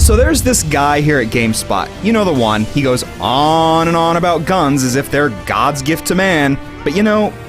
So there's this guy here at GameSpot. You know the one. He goes on and on about guns as if they're God's gift to man. But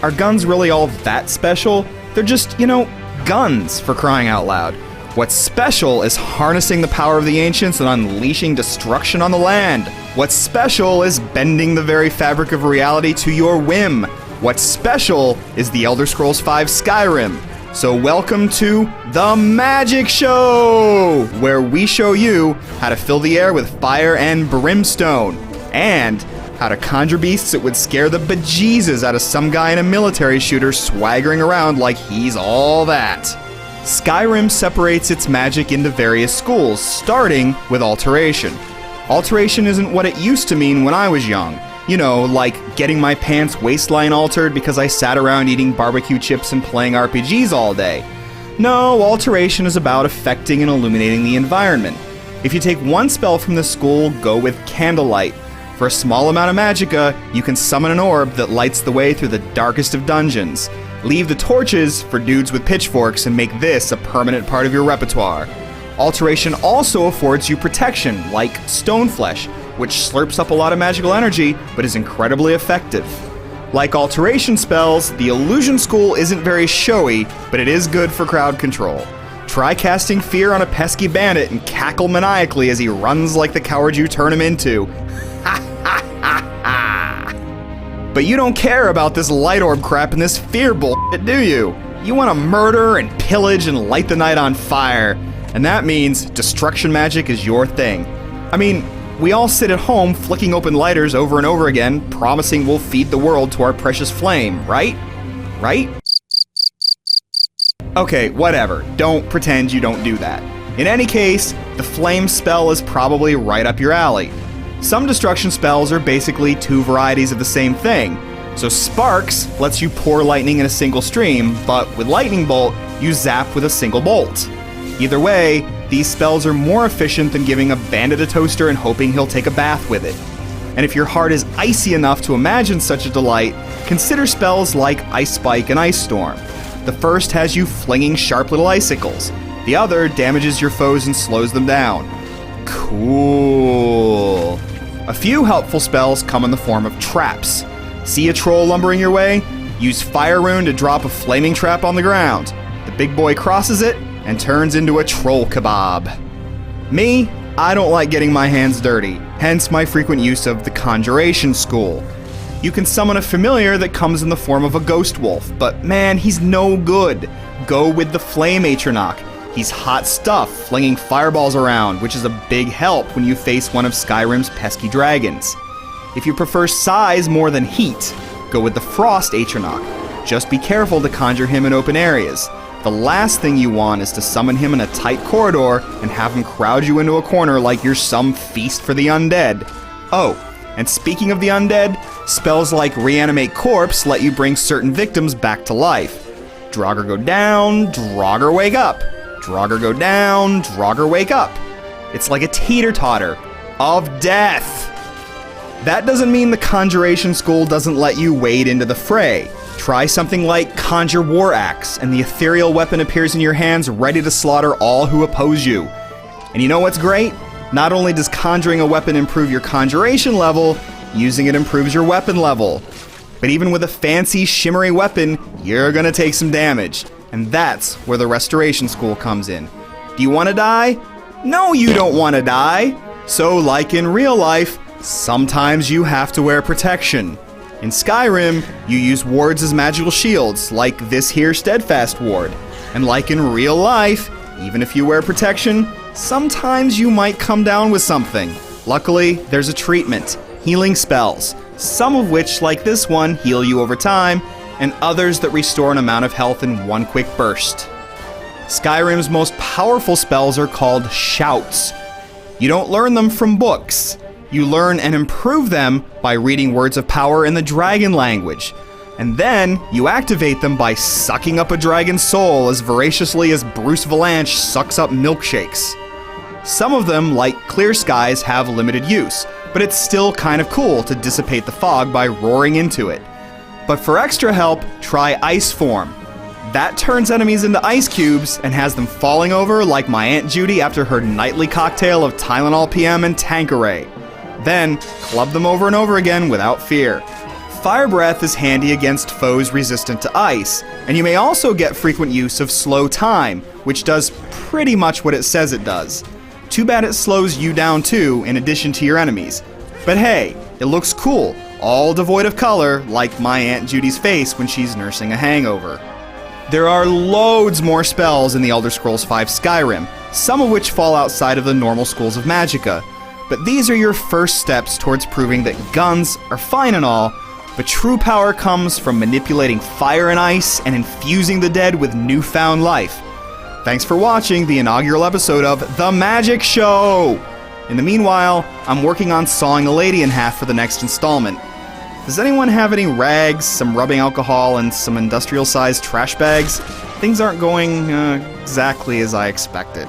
are guns really all that special? They're just, guns, for crying out loud. What's special is harnessing the power of the ancients and unleashing destruction on the land. What's special is bending the very fabric of reality to your whim. What's special is the Elder Scrolls V Skyrim. So welcome to The Magic Show, where we show you how to fill the air with fire and brimstone, and how to conjure beasts that would scare the bejesus out of some guy in a military shooter swaggering around like he's all that. Skyrim separates its magic into various schools, starting with Alteration. Alteration isn't what it used to mean when I was young. Like getting my pants waistline altered because I sat around eating barbecue chips and playing RPGs all day. No, Alteration is about affecting and illuminating the environment. If you take one spell from this school, go with Candlelight. For a small amount of magicka, you can summon an orb that lights the way through the darkest of dungeons. Leave the torches for dudes with pitchforks and make this a permanent part of your repertoire. Alteration also affords you protection, like Stoneflesh, which slurps up a lot of magical energy, but is incredibly effective. Like Alteration spells, the Illusion School isn't very showy, but it is good for crowd control. Try casting fear on a pesky bandit and cackle maniacally as he runs like the coward you turn him into. But you don't care about this light orb crap and this fear bullshit, do you? You want to murder and pillage and light the night on fire. And that means destruction magic is your thing. We all sit at home flicking open lighters over and over again, promising we'll feed the world to our precious flame, right? Right? Okay, whatever. Don't pretend you don't do that. In any case, the flame spell is probably right up your alley. Some destruction spells are basically two varieties of the same thing. So Sparks lets you pour lightning in a single stream, but with Lightning Bolt, you zap with a single bolt. Either way, these spells are more efficient than giving a bandit a toaster and hoping he'll take a bath with it. And if your heart is icy enough to imagine such a delight, consider spells like Ice Spike and Ice Storm. The first has you flinging sharp little icicles. The other damages your foes and slows them down. Cool. A few helpful spells come in the form of traps. See a troll lumbering your way? Use Fire Rune to drop a flaming trap on the ground. The big boy crosses it and turns into a troll kebab. Me, I don't like getting my hands dirty, hence my frequent use of the Conjuration school. You can summon a familiar that comes in the form of a ghost wolf, but man, he's no good. Go with the Flame Atronach. He's hot stuff, flinging fireballs around, which is a big help when you face one of Skyrim's pesky dragons. If you prefer size more than heat, go with the Frost Atronach. Just be careful to conjure him in open areas. The last thing you want is to summon him in a tight corridor and have him crowd you into a corner like you're some feast for the undead. Oh, and speaking of the undead, spells like Reanimate Corpse let you bring certain victims back to life. Draugr go down, Draugr wake up. Draugr go down, Draugr wake up. It's like a teeter-totter of death. That doesn't mean the Conjuration school doesn't let you wade into the fray. Try something like Conjure War Axe, and the ethereal weapon appears in your hands ready to slaughter all who oppose you. And you know what's great? Not only does conjuring a weapon improve your conjuration level, using it improves your weapon level. But even with a fancy, shimmery weapon, you're gonna take some damage. And that's where the Restoration School comes in. Do you want to die? No, you don't want to die. So, like in real life, sometimes you have to wear protection. In Skyrim, you use wards as magical shields, like this here Steadfast ward. And like in real life, even if you wear protection, sometimes you might come down with something. Luckily, there's a treatment, healing spells, some of which, like this one, heal you over time, and others that restore an amount of health in one quick burst. Skyrim's most powerful spells are called shouts. You don't learn them from books. You learn and improve them by reading words of power in the dragon language. And then you activate them by sucking up a dragon's soul as voraciously as Bruce Valanche sucks up milkshakes. Some of them, like Clear Skies, have limited use, but it's still kind of cool to dissipate the fog by roaring into it. But for extra help, try Ice Form. That turns enemies into ice cubes and has them falling over like my Aunt Judy after her nightly cocktail of Tylenol PM and Tanqueray. Then, club them over and over again without fear. Fire Breath is handy against foes resistant to ice, and you may also get frequent use of Slow Time, which does pretty much what it says it does. Too bad it slows you down too, in addition to your enemies. But hey, it looks cool, all devoid of color, like my Aunt Judy's face when she's nursing a hangover. There are loads more spells in the Elder Scrolls V Skyrim, some of which fall outside of the normal schools of Magicka. But these are your first steps towards proving that guns are fine and all, but true power comes from manipulating fire and ice and infusing the dead with newfound life. Thanks for watching the inaugural episode of The Magic Show! In the meanwhile, I'm working on sawing a lady in half for the next installment. Does anyone have any rags, some rubbing alcohol, and some industrial-sized trash bags? Things aren't going exactly as I expected.